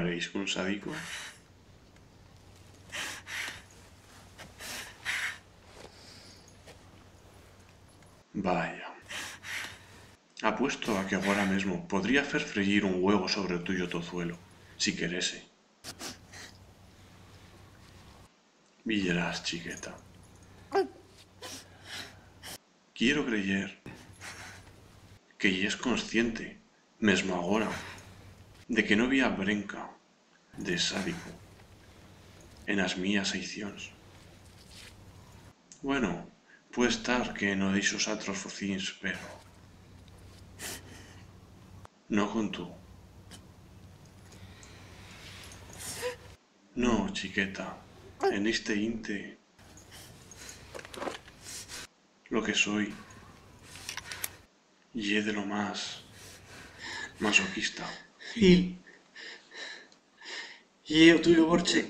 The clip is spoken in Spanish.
haréis con sádico? Vaya. Apuesto a que agora mesmo podría fer freír un huevo sobre o tuyo tozuelo, si querese. Villerás, chiqueta. Quiero creyer que ye es consciente, mesmo agora, de que no había brenca de sádico en as mías aicións. Bueno, puede estar que no deis os atros focíns, pero no con tú. No, chiqueta, en este inte lo que soy ye de lo más masoquista. Phil. Ye o tuyo, Borche.